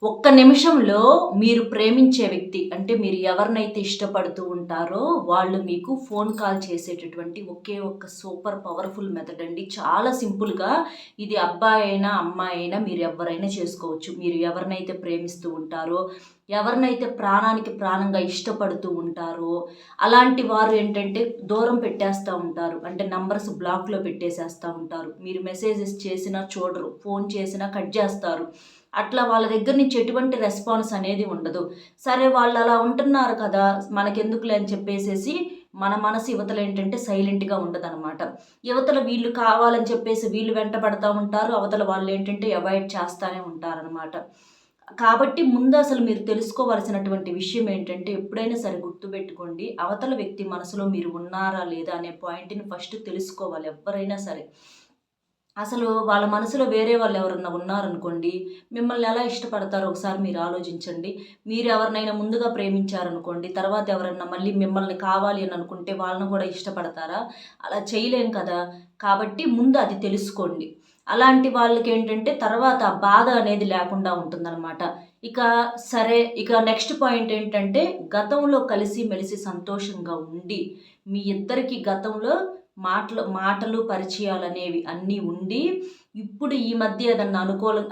ఒక్క నిమిషంలో మీరు ప్రేమించే వ్యక్తి అంటే మీరు ఎవరినైతే ఇష్టపడుతూ ఉంటారో వాళ్ళు మీకు ఫోన్ కాల్ చేసేటటువంటి ఒకే ఒక్క సూపర్ పవర్ఫుల్ మెథడ్ అండి. చాలా సింపుల్‌గా ఇది అబ్బాయి అయినా, అమ్మాయి అయినా మీరు ఎవరైనా చేసుకోవచ్చు. మీరు ఎవరినైతే ప్రేమిస్తూ ఉంటారో, ఎవరినైతే ప్రాణానికి ప్రాణంగా ఇష్టపడుతూ ఉంటారో, అలాంటి వారు ఏంటంటే దూరం పెట్టేస్తా ఉంటారు. అంటే నంబర్స్ బ్లాక్‌లో పెట్టేసేస్తా ఉంటారు. మీరు మెసేజెస్ చేసినా చూడరు. ఫోన్ చేసినా కట్ చేస్తారు. అట్లా వాళ్ళ దగ్గర నుంచి ఎటువంటి రెస్పాన్స్ అనేది ఉండదు. సరే వాళ్ళు అలా ఉంటున్నారు కదా! మనకెందుకులే అని చెప్పేసేసి మన మనసు యువతలేంటంటే సైలెంట్‌గా ఉండదనమాట. యువతల వీళ్ళు కావాలని చెప్పేసి వీళ్ళు వెంటబడతా ఉంటారు. అవతల వాళ్ళేంటంటే అవాయిడ్ చేస్తానే ఉంటారనమాట. కాబట్టి ముందు అసలు మీరు తెలుసుకోవాల్సినటువంటి విషయం ఏంటంటే ఎప్పుడైనా సరే గుర్తుపెట్టుకోండి. అవతల వ్యక్తి మనసులో మీరు ఉన్నారా లేదా అనే పాయింట్‌ని ఫస్ట్ తెలుసుకోవాలి ఎవ్వరైనా సరే. అసలు వాళ్ళ మనసులో వేరే వాళ్ళెవరన్నా ఉన్నారనుకోండి, మిమ్మల్ని ఎలా ఇష్టపడతారో ఒకసారి మీరు ఆలోచించండి. మీరెవరినైనా ముందుగా ప్రేమించారనుకోండి, తర్వాత ఎవరన్నా మళ్ళీ మిమ్మల్ని కావాలి అని అనుకుంటే వాళ్ళని కూడా ఇష్టపడతారా? అలా చేయలేం కదా! కాబట్టి ముందు అది తెలుసుకోండి. అలాంటి వాళ్ళకేంటంటే తర్వాత ఆ బాధ అనేది లేకుండా ఉంటుందనమాట. ఇక ఇక నెక్స్ట్ పాయింట్ ఏంటంటే గతంలో కలిసి మెలిసి సంతోషంగా ఉండి, మీ ఇద్దరికీ గతంలో మాటలు, పరిచయాలనేవి అన్నీ ఉండి, ఇప్పుడు ఈ మధ్య ఏదన్నా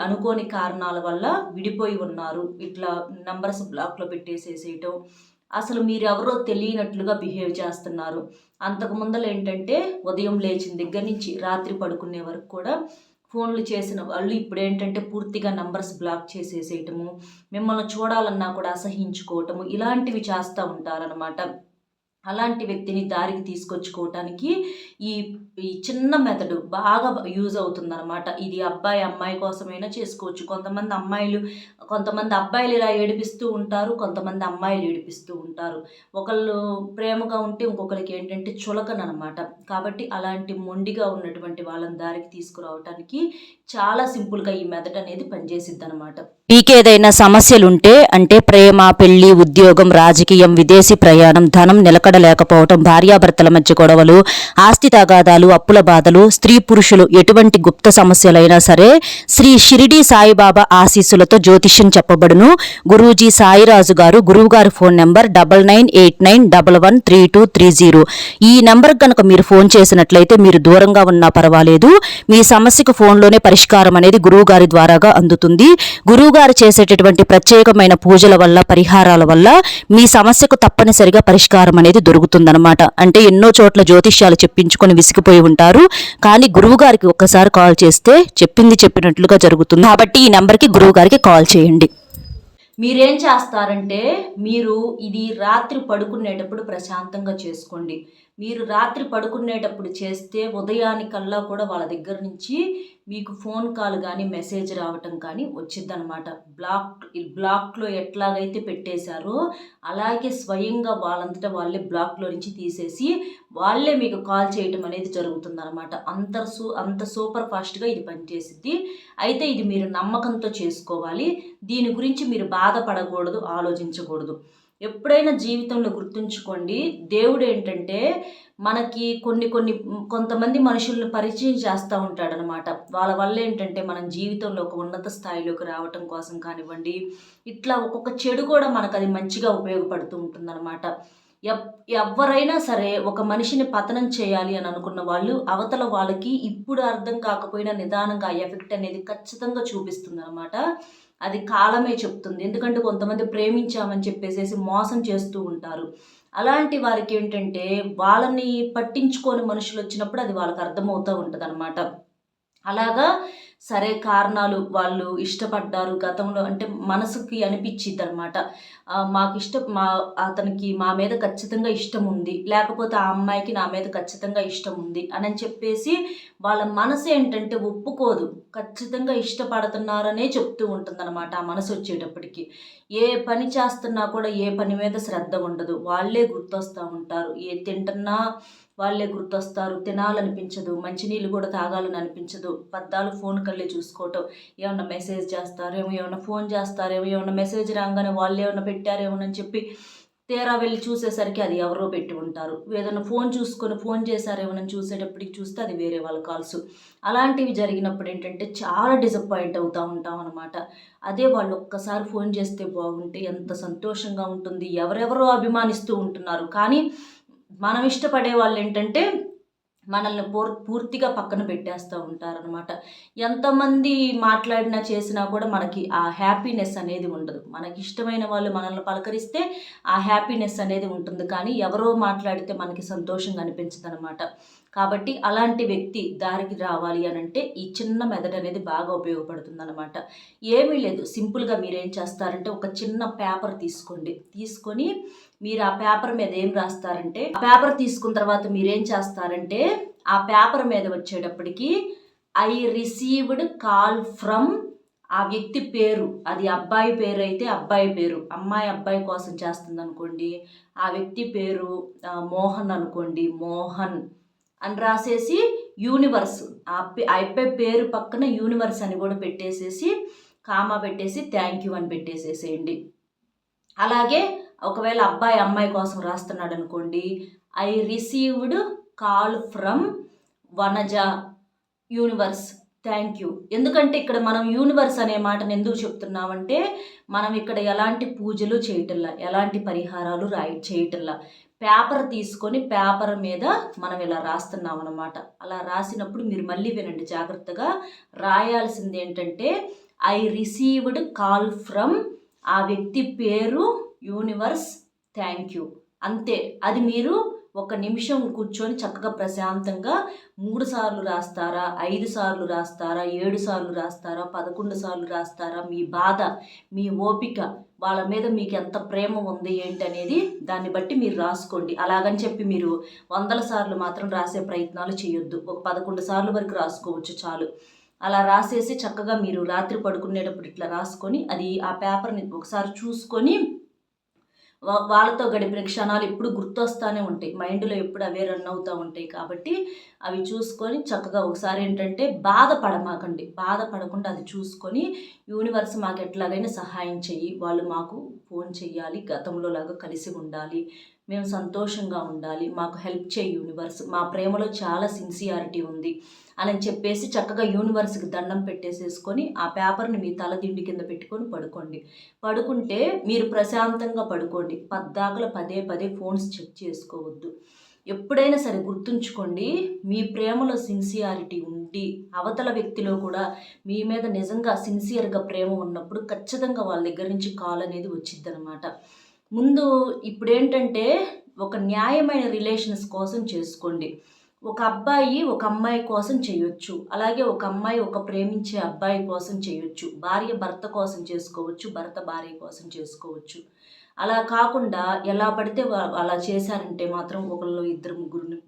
అనుకోని కారణాల వల్ల విడిపోయి ఉన్నారు. ఇట్లా నంబర్స్ బ్లాక్‌లో పెట్టేసేసేయటం. అసలు మీరెవరో తెలియనట్లుగా బిహేవ్ చేస్తున్నారు. అంతకు ముందలేంటంటే ఉదయం లేచిన దగ్గర నుంచి రాత్రి పడుకునే వరకు కూడా ఫోన్‌లు చేసిన వాళ్ళు ఇప్పుడేంటంటే పూర్తిగా నంబర్స్ బ్లాక్ చేసేసేయటము, మిమ్మల్ని చూడాలన్నా కూడా అసహించుకోవటము, ఇలాంటివి చేస్తా ఉంటారనమాట. అలాంటి వ్యక్తిని దారికి తీసుకొచ్చుకోవటానికి ఈ ఈ చిన్న మెథడు బాగా యూజ్ అవుతుందనమాట. ఇది అబ్బాయి, అమ్మాయి కోసమైనా చేసుకోవచ్చు. కొంతమంది అబ్బాయిలు ఇలా ఏడిపిస్తూ ఉంటారు. కొంతమంది అమ్మాయిలు ఏడిపిస్తూ ఉంటారు. ఒకళ్ళు ప్రేమగా ఉంటే ఇంకొకళ్ళకి ఏంటంటే చులకననమాట. కాబట్టి అలాంటి మొండిగా ఉన్నటువంటి వాళ్ళని దారికి తీసుకురావటానికి చాలా సింపుల్‌గా ఈ మెథడ్ అనేది పనిచేసిద్దనమాట. మీకేదైనా సమస్యలుంటే అంటే ప్రేమ, పెళ్లి, ఉద్యోగం, రాజకీయం, విదేశీ ప్రయాణం, ధనం నిలకడ లేకపోవటం, భార్యాభర్తల మధ్య గొడవలు, ఆస్తి తగాదాలు, అప్పుల బాధలు, స్త్రీ పురుషులు ఎటువంటి గుప్త సమస్యలైనా సరే శ్రీ షిరిడి సాయిబాబా ఆశీస్సులతో జ్యోతిష్యం చెప్పబడును. గురూజీ సాయిరాజు గారు. గురువుగారి ఫోన్ నెంబర్ 9989113230. ఈ నెంబర్ కనుక మీరు ఫోన్ చేసినట్లయితే మీరు దూరంగా ఉన్నా పర్వాలేదు, మీ సమస్యకు ఫోన్లోనే పరిష్కారం అనేది గురువు గారి ద్వారాగా అందుతుంది. గురువు గారు చేసేటటువంటి ప్రత్యేకమైన పూజల వల్ల, పరిహారాల వల్ల మీ సమస్యకు తప్పనిసరిగా పరిష్కారం అనేది దొరుకుతుందన్నమాట. అంటే ఎన్నో చోట్ల జ్యోతిష్యాలు చెప్పించుకొని విసిగిపోయి ఉంటారు, కానీ గురువు గారికి ఒక్కసారి కాల్ చేస్తే చెప్పింది చెప్పినట్లుగా జరుగుతుంది. కాబట్టి ఈ నెంబర్కి గురువు గారికి కాల్ చేయండి. మీరేం చేస్తారంటే, మీరు ఇది రాత్రి పడుకునేటప్పుడు ప్రశాంతంగా చేసుకోండి. మీరు రాత్రి పడుకునేటప్పుడు చేస్తే ఉదయానికల్లా కూడా వాళ్ళ దగ్గర నుంచి మీకు ఫోన్ కాల్ గానీ, మెసేజ్ రావటం కానీ వచ్చిద్దనమాట. బ్లాక్‌లో ఎట్లాగైతే పెట్టేశారో, అలాగే స్వయంగా వాళ్ళంతట వాళ్ళే బ్లాక్‌లో నుంచి తీసేసి, వాళ్ళే మీకు కాల్ చేయటం అనేది జరుగుతుందనమాట. అంత సూపర్ ఫాస్ట్‌గా ఇది పనిచేసిద్ది. అయితే ఇది మీరు నమ్మకంతో చేసుకోవాలి. దీని గురించి మీరు బాధపడకూడదు, ఆలోచించకూడదు. ఎప్పుడైనా జీవితంలో గుర్తుంచుకోండి, దేవుడేంటంటే మనకి కొంతమంది మనుషుల్ని పరిచయం చేస్తా ఉంటాడనమాట. వాళ్ళ వల్లేంటంటే మనం జీవితంలో ఒక ఉన్నత స్థాయిలోకి రావటం కోసం కానివ్వండి, ఇట్లా ఒక్కొక్క చెడు కూడా మనకది మంచిగా ఉపయోగపడుతూ ఉంటుందనమాట. ఎవ్ ఎవ్వరైనా సరే ఒక మనిషిని పతనం చేయాలి అని అనుకున్న వాళ్ళు, అవతల వాళ్ళకి ఇప్పుడు అర్థం కాకపోయినా నిదానంగా ఆ ఎఫెక్ట్ అనేది ఖచ్చితంగా చూపిస్తుందనమాట. అది కాలమే చెప్తుంది. ఎందుకంటే కొంతమంది ప్రేమించామని చెప్పేసేసి మోసం చేస్తూ ఉంటారు. అలాంటి వారికేంటంటే వాళ్ళని పట్టించుకోని మనుషులొచ్చినప్పుడు అది వాళ్ళకి అర్థమవుతా ఉంటదనమాట. అలాగా సరే కారణాలు వాళ్ళు ఇష్టపడ్డారు గతంలో అంటే మనసుకి అనిపిచ్చిద్దనమాట. అతనికి మా మీద ఖచ్చితంగా ఇష్టముంది. లేకపోతే ఆ అమ్మాయికి నా మీద ఖచ్చితంగా ఇష్టముంది అనని చెప్పేసి వాళ్ళ మనసేంటంటే ఒప్పుకోదు. ఖచ్చితంగా ఇష్టపడుతున్నారనే చెప్తూ ఉంటుందనమాట ఆ మనసొచ్చేటప్పటికి. ఏ పని చేస్తున్నా కూడా ఏ పని మీద శ్రద్ధ ఉండదు. వాళ్ళే గుర్తొస్తా ఉంటారు. తింటున్నా వాళ్ళే గుర్తొస్తారు. తినాలనిపించదు. మంచినీళ్ళు కూడా తాగాలని అనిపించదు. పద్దాలు ఫోన్ కళ్ళే చూసుకోవటం. ఏమన్నా మెసేజ్ చేస్తారేమో, ఏమన్నా ఫోన్ చేస్తారేమో, ఏమన్నా మెసేజ్ రాంగానే వాళ్ళేమన్నా పెట్టారేమోనని చెప్పి తీరా వెళ్ళి చూసేసరికి అది ఎవరో పెట్టి ఉంటారు. ఏదైనా ఫోన్ చూసుకొని ఫోన్ చేశారేమోనని చూసేటప్పటికి చూస్తే అది వేరే వాళ్ళ కాల్స్. అలాంటివి జరిగినప్పుడు ఏంటంటే చాలా డిసప్పాయింట్ అవుతూ ఉంటాం అనమాట. అదే వాళ్ళు ఒక్కసారి ఫోన్ చేస్తే బాగుంటే ఎంత సంతోషంగా ఉంటుంది. ఎవరెవరో అభిమానిస్తూ ఉంటున్నారు. కానీ మనం ఇష్టపడే వాళ్ళు ఏంటంటే మనల్ని పూర్తిగా పక్కన పెట్టేస్తూ ఉంటారనమాట. ఎంతమంది మాట్లాడినా చేసినా కూడా మనకి ఆ హ్యాపీనెస్ అనేది ఉండదు. మనకి ఇష్టమైన వాళ్ళు మనల్ని పలకరిస్తే ఆ హ్యాపీనెస్ అనేది ఉంటుంది. కానీ ఎవరో మాట్లాడితే మనకి సంతోషంగా అనిపించదనమాట. కాబట్టి అలాంటి వ్యక్తి దారికి రావాలి అని అంటే ఈ చిన్న మెథడ్ అనేది బాగా ఉపయోగపడుతుందన్నమాట. ఏమీ లేదు, సింపుల్గా మీరేం చేస్తారంటే ఒక చిన్న పేపర్ తీసుకోండి. తీసుకొని మీరు ఆ పేపర్ మీద ఏం రాస్తారంటే, ఆ పేపర్ తీసుకున్న తర్వాత మీరేం చేస్తారంటే ఆ పేపర్ మీద వచ్చేటప్పటికి ఐ రిసీవ్డ్ కాల్ ఫ్రమ్ ఆ వ్యక్తి పేరు. అది అబ్బాయి పేరు అయితే అబ్బాయి పేరు, అమ్మాయి అబ్బాయి కోసం చేస్తుంది అనుకోండి, ఆ వ్యక్తి పేరు మోహన్ అనుకోండి, మోహన్ అని రాసేసి యూనివర్స్, ఆ అబ్బాయి పేరు పక్కన యూనివర్స్ అని కూడా పెట్టేసేసి కామా పెట్టేసి థ్యాంక్ యూ అని పెట్టేసేసేయండి. అలాగే ఒకవేళ అబ్బాయి అమ్మాయి కోసం రాస్తున్నాడు అనుకోండి, I received call from Vanaja universe thank you. ఎందుకంటే ఇక్కడ మనం యూనివర్స్ అనే మాటను ఎందుకు చెప్తున్నామంటే, మనం ఇక్కడ ఎలాంటి పూజలు చేయటల్లా, ఎలాంటి పరిహారాలు చేయటల్లా, పేపర్ తీసుకొని పేపర్ మీద మనం ఇలా రాస్తున్నాం అన్నమాట. అలా రాసినప్పుడు మీరు మళ్ళీ వినండి జాగ్రత్తగా. రాయాల్సింది ఏంటంటే ఐ రిసీవ్డ్ కాల్ ఫ్రమ్ ఆ వ్యక్తి పేరు యూనివర్స్ థ్యాంక్ యూ, అంతే. అది మీరు ఒక నిమిషం కూర్చొని చక్కగా ప్రశాంతంగా 3 సార్లు రాస్తారా, 5 సార్లు రాస్తారా, 7 సార్లు రాస్తారా, 11 సార్లు రాస్తారా, మీ బాధ, మీ ఓపిక, వాళ్ళ మీద మీకు ఎంత ప్రేమ ఉంది ఏంటి అనేది దాన్ని బట్టి మీరు రాసుకోండి. అలాగని చెప్పి మీరు 100 సార్లు మాత్రం రాసే ప్రయత్నాలు చేయొద్దు. ఒక 11 సార్లు వరకు రాసుకోవచ్చు చాలు. అలా రాసేసి చక్కగా మీరు రాత్రి పడుకునేటప్పుడు ఇట్లా రాసుకొని అది ఆ పేపర్ని ఒకసారి చూసుకొని వాళ్ళతో గడిపిన క్షణాలు ఎప్పుడు గుర్తొస్తూనే ఉంటాయి, మైండ్లో ఎప్పుడు అవే రన్ అవుతూ ఉంటాయి. కాబట్టి అవి చూసుకొని చక్కగా ఒకసారి ఏంటంటే బాధపడకుండా అది చూసుకొని యూనివర్స్ మాకు ఎట్లాగైనా సహాయం చెయ్యి, వాళ్ళు మాకు ఫోన్ చెయ్యాలి, గతంలో లాగా కలిసి ఉండాలి, మేము సంతోషంగా ఉండాలి, మాకు హెల్ప్ చేయి యూనివర్స్, మా ప్రేమలో చాలా సిన్సియారిటీ ఉంది అని చెప్పేసి చక్కగా యూనివర్స్కి దండం పెట్టేసేసుకొని ఆ పేపర్ని మీ తల దిండి కింద పెట్టుకొని పడుకోండి. పడుకుంటే మీరు ప్రశాంతంగా పడుకోండి. పద్దాకల పదే ఫోన్స్ చెక్ చేసుకోవద్దు. ఎప్పుడైనా సరే గుర్తుంచుకోండి, మీ ప్రేమలో సిన్సియారిటీ ఉండి అవతల వ్యక్తిలో కూడా మీ మీద నిజంగా సిన్సియర్గా ప్రేమ ఉన్నప్పుడు ఖచ్చితంగా వాళ్ళ దగ్గర నుంచి కాల్ అనేది వచ్చిద్దనమాట. ముందు ఇప్పుడేంటంటే ఒక న్యాయమైన రిలేషన్స్ కోసం చేసుకోండి. ఒక అబ్బాయి ఒక అమ్మాయి కోసం చేయొచ్చు, అలాగే ఒక అమ్మాయి ఒక ప్రేమించే అబ్బాయి కోసం చేయొచ్చు, భార్య భర్త కోసం చేసుకోవచ్చు, భర్త భార్య కోసం చేసుకోవచ్చు. అలా కాకుండా ఎలా పడితే అలా చేశారంటే మాత్రం ఒకళ్ళు ఇద్దరు ముగ్గురు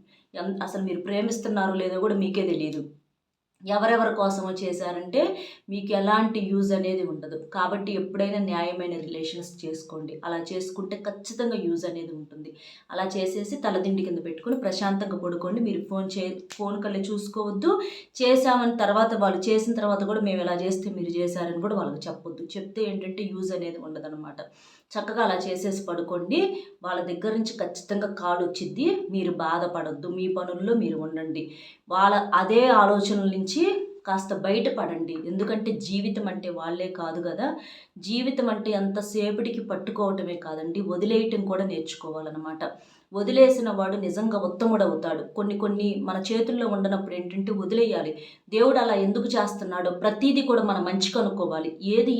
అసలు మీరు ప్రేమిస్తున్నారో లేదో కూడా మీకే తెలియదు. ఎవరెవరి కోసమో చేశారంటే మీకు ఎలాంటి యూజ్ అనేది ఉండదు. కాబట్టి ఎప్పుడైనా న్యాయమైన రిలేషన్స్ చేసుకోండి. అలా చేసుకుంటే ఖచ్చితంగా యూజ్ అనేది ఉంటుంది. అలా చేసేసి తలదిండి కింద పెట్టుకొని ప్రశాంతంగా పడుకోండి. మీరు ఫోన్ కల్లా చూసుకోవద్దు. చేసామని తర్వాత వాళ్ళు చేసిన తర్వాత కూడా మేము ఎలా చేస్తే మీరు చేశారని కూడా వాళ్ళకి చెప్పొద్దు. చెప్తే ఏంటంటే యూజ్ అనేది ఉండదన్నమాట. చక్కగా అలా చేసేసి పడుకోండి. వాళ్ళ దగ్గర నుంచి ఖచ్చితంగా కాల్ వచ్చిద్ది. మీరు బాధపడొద్దు, మీ పనుల్లో మీరు ఉండండి. వాళ్ళ అదే ఆలోచనల నుంచి కాస్త బయటపడండి. ఎందుకంటే జీవితం అంటే వాళ్ళే కాదు కదా. జీవితం అంటే ఎంతసేపటికి పట్టుకోవటమే కాదండి, వదిలేయటం కూడా నేర్చుకోవాలన్నమాట. వదిలేసిన వాడు నిజంగా ఉత్తముడవుతాడు. కొన్ని మన చేతుల్లో ఉండనప్పుడు ఏంటంటే వదిలేయాలి. దేవుడు అలా ఎందుకు చేస్తున్నాడో ప్రతిదీ కూడా మనం మంచి కనుక్కోవాలి.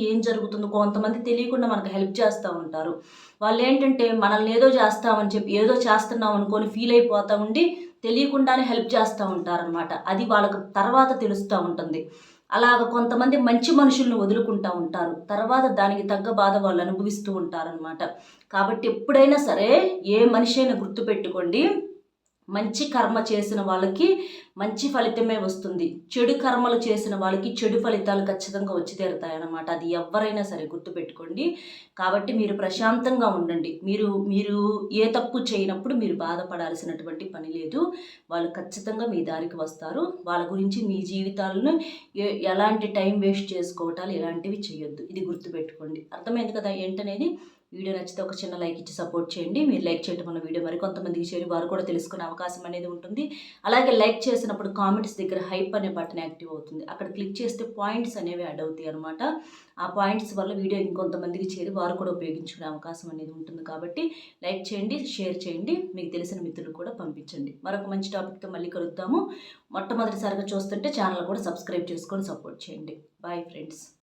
ఏం జరుగుతుందో కొంతమంది తెలియకుండా మనకు హెల్ప్ చేస్తూ ఉంటారు. వాళ్ళు ఏంటంటే మనల్ని ఏదో చేస్తామని చెప్పి ఏదో చేస్తున్నాం అనుకొని ఫీల్ అయిపోతూ ఉండి తెలియకుండానే హెల్ప్ చేస్తూ ఉంటారనమాట. అది వాళ్ళకు తర్వాత తెలుస్తూ ఉంటుంది. అలాగ కొంతమంది మంచి మనుషులను వదులుకుంటూ ఉంటారు, తర్వాత దానికి తగ్గ బాధ వాళ్ళు అనుభవిస్తూ ఉంటారనమాట. కాబట్టి ఎప్పుడైనా సరే ఏ మనిషి అయినా గుర్తుపెట్టుకోండి, మంచి కర్మ చేసిన వాళ్ళకి మంచి ఫలితమే వస్తుంది, చెడు కర్మలు చేసిన వాళ్ళకి చెడు ఫలితాలు ఖచ్చితంగా వచ్చి తీరుతాయన్నమాట. అది ఎవరైనా సరే గుర్తుపెట్టుకోండి. కాబట్టి మీరు ప్రశాంతంగా ఉండండి. మీరు ఏ తప్పు చేయనప్పుడు మీరు బాధపడాల్సినటువంటి పని లేదు. వాళ్ళు ఖచ్చితంగా మీ దారికి వస్తారు. వాళ్ళ గురించి మీ జీవితాలను ఎలాంటి టైం వేస్ట్ చేసుకోవటాలు ఇలాంటివి చేయొద్దు. ఇది గుర్తుపెట్టుకోండి. అర్థమైంది కదా ఏంటనేది. వీడియో నచ్చితే ఒక చిన్న లైక్ ఇచ్చి సపోర్ట్ చేయండి. మీరు లైక్ చేయడం వల్ల వీడియో మరి కొంతమందికి చేరి వారు కూడా తెలుసుకునే అవకాశం అనేది ఉంటుంది. అలాగే లైక్ చేసినప్పుడు కామెంట్స్ దగ్గర హైప్ అనే బటన్ యాక్టివ్ అవుతుంది. అక్కడ క్లిక్ చేస్తే పాయింట్స్ అనేవి యాడ్ అవుతాయి అనమాట. ఆ పాయింట్స్ వల్ల వీడియో ఇంకొంతమందికి చేరి వారు కూడా ఉపయోగించుకునే అవకాశం అనేది ఉంటుంది. కాబట్టి లైక్ చేయండి, షేర్ చేయండి, మీకు తెలిసిన మిత్రులు కూడా పంపించండి. మరొక మంచి టాపిక్తో మళ్ళీ కలుద్దాము. మొట్టమొదటిసారిగా చూస్తుంటే ఛానల్ కూడా సబ్స్క్రైబ్ చేసుకొని సపోర్ట్ చేయండి. Bye friends.